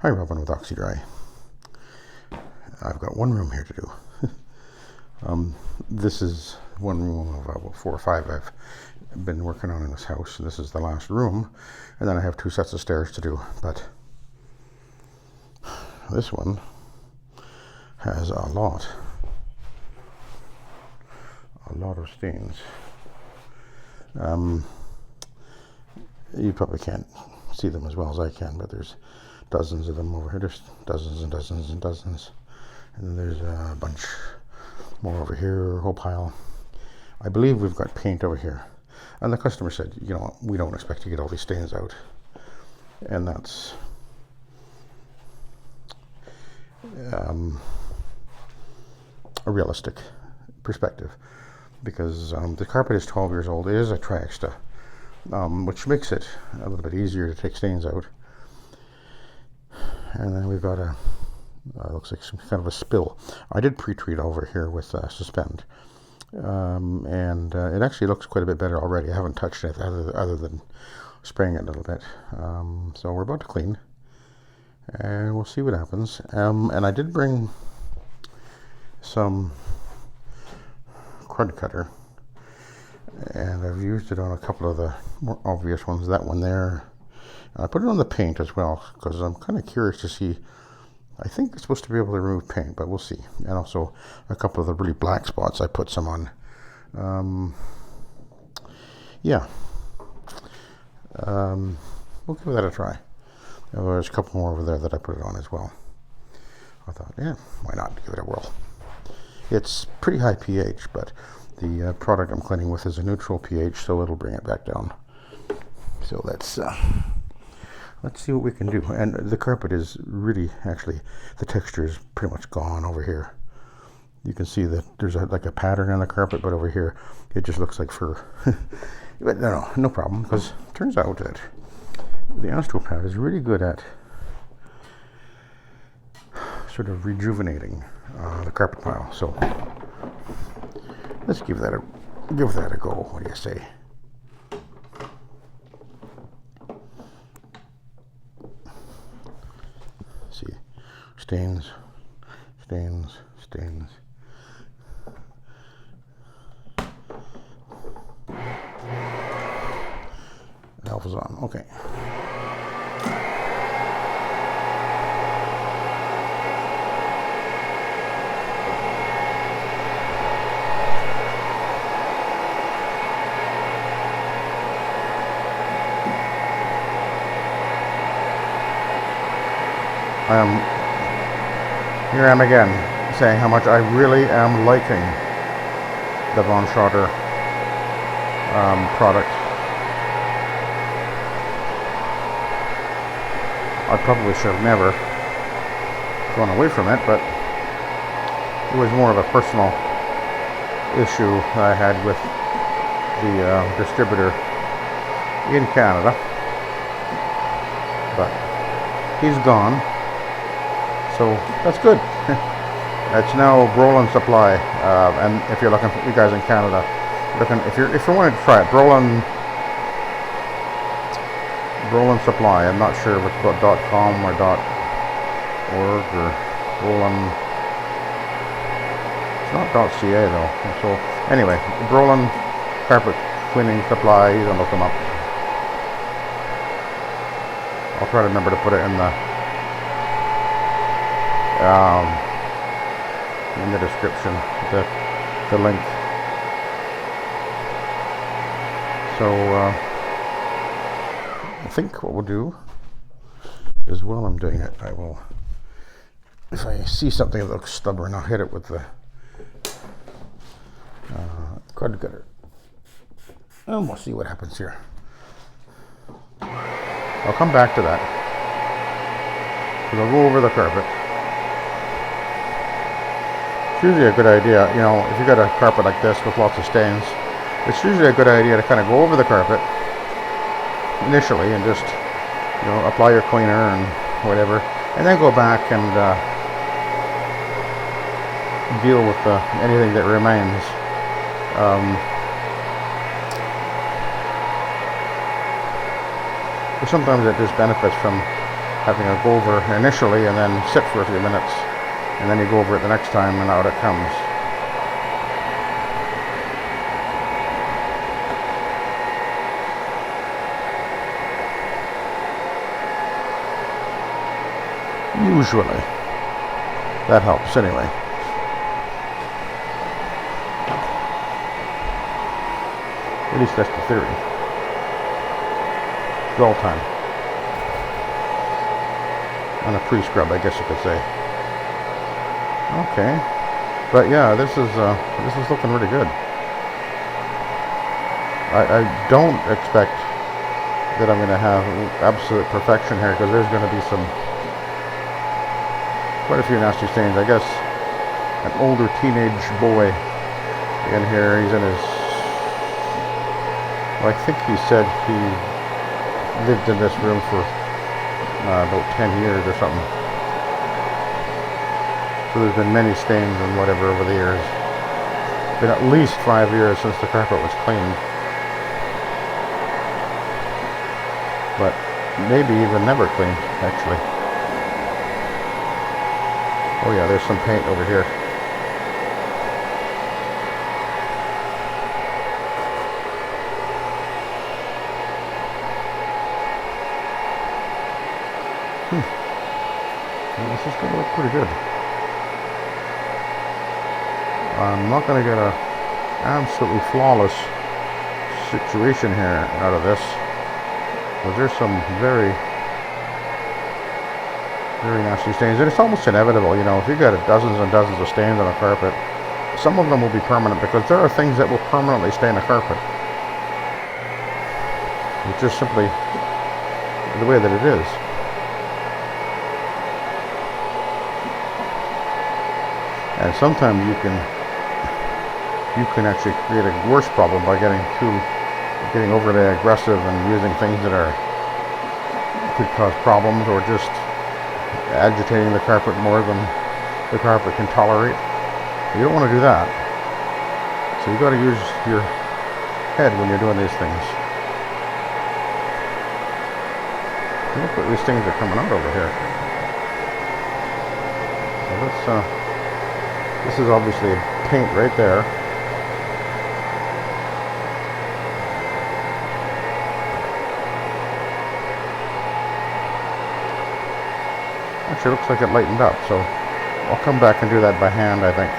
Hi, Robin with Oxy-Dry. I've got one room here to do. This is one room of about 4 or 5 I've been working on in this house. This is the last room, and then I have 2 sets of stairs to do. But this one has a lot of stains. You probably can't see them as well as I can, but there's dozens of them over here. There's dozens and dozens and dozens. And then there's a bunch more over here, a whole pile. I believe we've got paint over here. And the customer said, you know, we don't expect to get all these stains out. And that's a realistic perspective, because the carpet is 12 years old. It is a Triextra, which makes it a little bit easier to take stains out. And then we've got looks like some kind of a spill. I did pre-treat over here with Suspend, and it actually looks quite a bit better already. I haven't touched it other than spraying it a little bit. So we're about to clean, and we'll see what happens. And I did bring some crud cutter, and I've used it on a couple of the more obvious ones. That one there. I put it on the paint as well, because I'm kind of curious to see. I think it's supposed to be able to remove paint, but we'll see. And also a couple of the really black spots, I put some on. Yeah. We'll give that a try. There's a couple more over there that I put it on as well. I thought, yeah, why not give it a whirl? It's pretty high pH, but the product I'm cleaning with is a neutral pH, so it'll bring it back down. So let's see what we can do. And the carpet is really, actually, the texture is pretty much gone over here. You can see that there's like a pattern on the carpet, but over here it just looks like fur. But no problem, because it turns out that the Astro pad is really good at sort of rejuvenating the carpet pile. So let's give that a go. What do you say? See, stains. Alpha's on. Okay. Here I am again, saying how much I really am liking the VonSchrader product. I probably should have never gone away from it, but it was more of a personal issue that I had with the distributor in Canada. But he's gone, so that's good. It's now Brolin Supply, and if you're looking for, you guys in Canada, if you wanted to try it, Brolin Supply. I'm not sure if it's .com or .org or Brolin. It's not .ca though. So anyway, Brolin Carpet Cleaning Supply. You can look them up. I'll try to remember to put it in the description, the link. So I think what we'll do is, while I'm doing it, I will, if I see something that looks stubborn, I'll hit it with the crud cutter, and we'll see what happens here. I'll come back to that, because I'll go over the carpet. It's usually a good idea, you know, if you got a carpet like this with lots of stains, it's usually a good idea to kind of go over the carpet initially and just, you know, apply your cleaner and whatever, and then go back and deal with anything that remains. But sometimes it just benefits from having a go over initially and then sit for a few minutes, and then you go over it the next time and out it comes. Usually. That helps anyway. At least that's the theory. Dwell time. On a pre-scrub, I guess you could say. Okay. But yeah, this is looking really good. I don't expect that I'm going to have absolute perfection here, because there's going to be quite a few nasty stains. I guess an older teenage boy in here, he's in his, well, I think he said he lived in this room for about 10 years or something. So there's been many stains and whatever over the years. It's been at least 5 years since the carpet was cleaned. But maybe even never cleaned, actually. Oh yeah, there's some paint over here. Well, this is going to look pretty good. I'm not going to get an absolutely flawless situation here out of this, but there's some very, very nasty stains, and it's almost inevitable, you know, if you've got dozens and dozens of stains on a carpet, some of them will be permanent, because there are things that will permanently stain a carpet. It's just simply the way that it is. And sometimes you can actually create a worse problem by getting overly aggressive and using things that could cause problems, or just agitating the carpet more than the carpet can tolerate. You don't want to do that. So you've got to use your head when you're doing these things. Look what these things are coming out over here. So this is obviously paint right there. Actually, looks like it lightened up, so I'll come back and do that by hand, I think.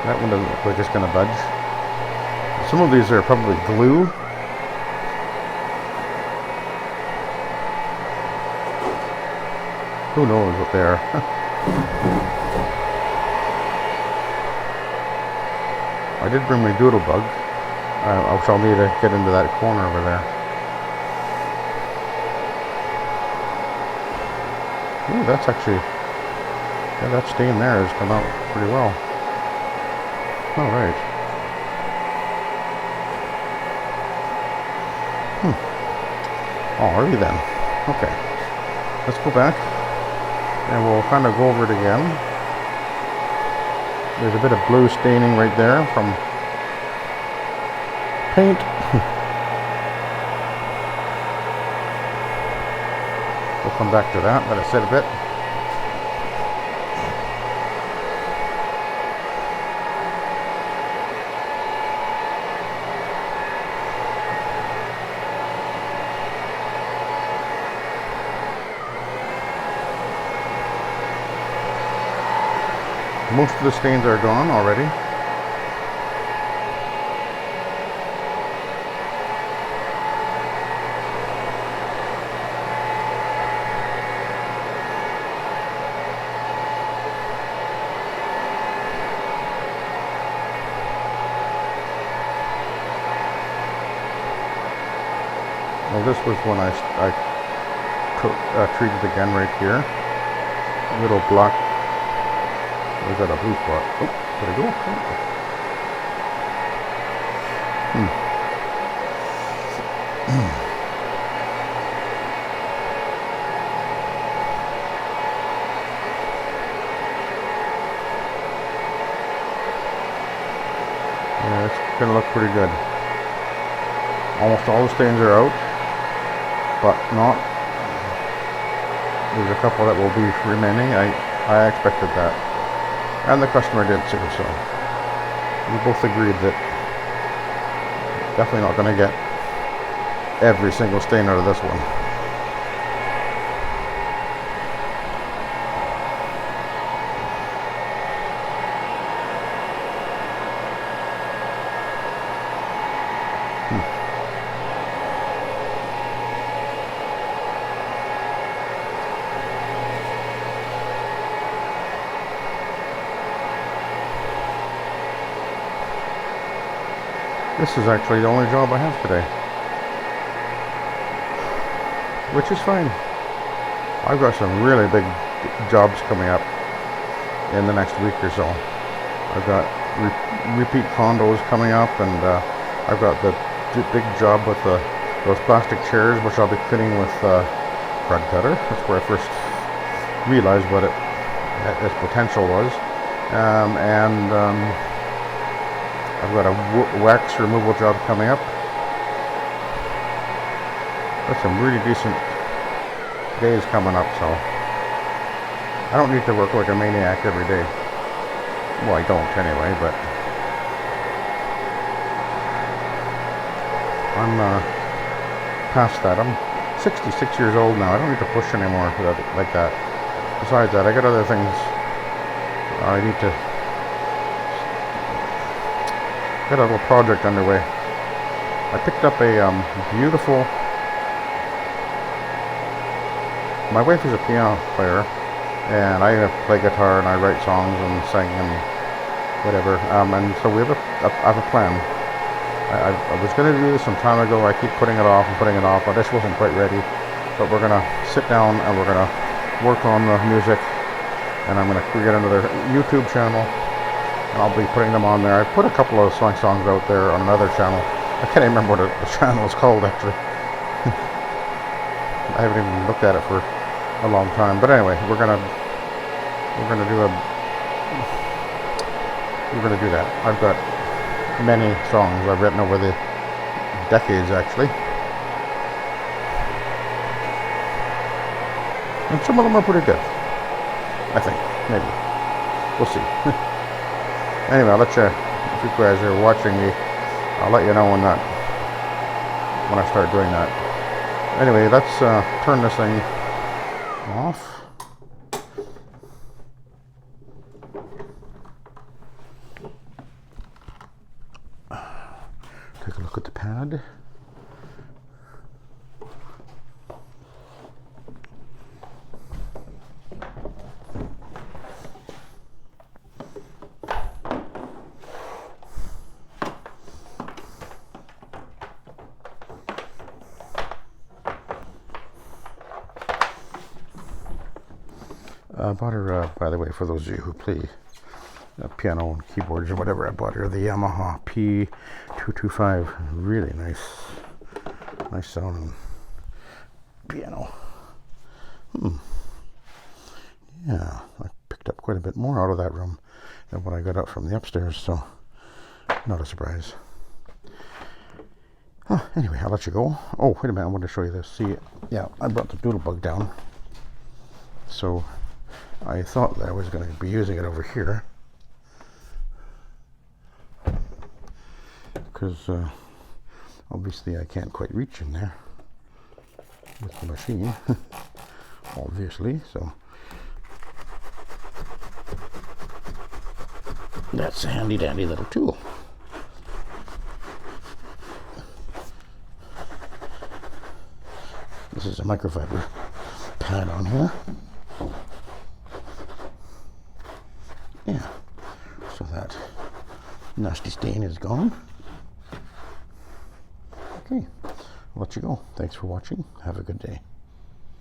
That one doesn't look like it's going to budge. Some of these are probably glue. Who knows what they are. I did bring my doodle bug, which I'll need to get into that corner over there. Ooh, that's actually, yeah, that stain there has come out pretty well. All right. Alrighty then. Okay. Let's go back, and we'll kind of go over it again. There's a bit of blue staining right there from paint. We'll come back to that, let it sit a bit. Most of the stains are gone already. Well, this was when I treated again right here. Little black We got a blue spot. Oh, there we go. Yeah, it's gonna look pretty good. Almost all the stains are out, but not. There's a couple that will be remaining. I expected that, and the customer did too. So we both agreed that definitely not going to get every single stain out of this one. This is actually the only job I have today, which is fine. I've got some really big jobs coming up in the next week or so. I've got repeat condos coming up, and I've got the big job with those plastic chairs, which I'll be cleaning with crud cutter. That's where I first realized what its potential was, I've got a wax removal job coming up. Got some really decent days coming up, so I don't need to work like a maniac every day. Well, I don't anyway, but I'm past that. I'm 66 years old now. I don't need to push anymore like that. Besides that, I got other things I need to. Got a little project underway. I picked up a beautiful. My wife is a piano player, and I play guitar and I write songs and sing and whatever. And so we have I have a plan. I was going to do this some time ago. I keep putting it off and putting it off. I just wasn't quite ready. But we're going to sit down and we're going to work on the music, and I'm going to create another YouTube channel. And I'll be putting them on there. I put a couple of songs out there on another channel. I can't even remember what the channel is called actually. I haven't even looked at it for a long time. But anyway, we're gonna do that. I've got many songs I've written over the decades actually, and some of them are pretty good. I think maybe we'll see. Anyway, I'll let you, if you guys are watching me, I'll let you know when I start doing that. Anyway, let's turn this thing off. Take a look at the pad. I bought her, by the way, for those of you who play piano and keyboards or whatever, I bought her the Yamaha P225. Really nice sounding piano. Yeah, I picked up quite a bit more out of that room than what I got up from the upstairs, so not a surprise. Anyway, I'll let you go. Oh, wait a minute, I want to show you this. See, yeah, I brought the doodlebug down. So I thought that I was going to be using it over here because obviously I can't quite reach in there with the machine, obviously, so that's a handy dandy little tool. This is a microfiber pad on here. Yeah, so that nasty stain is gone. Okay, I'll let you go. Thanks for watching. Have a good day.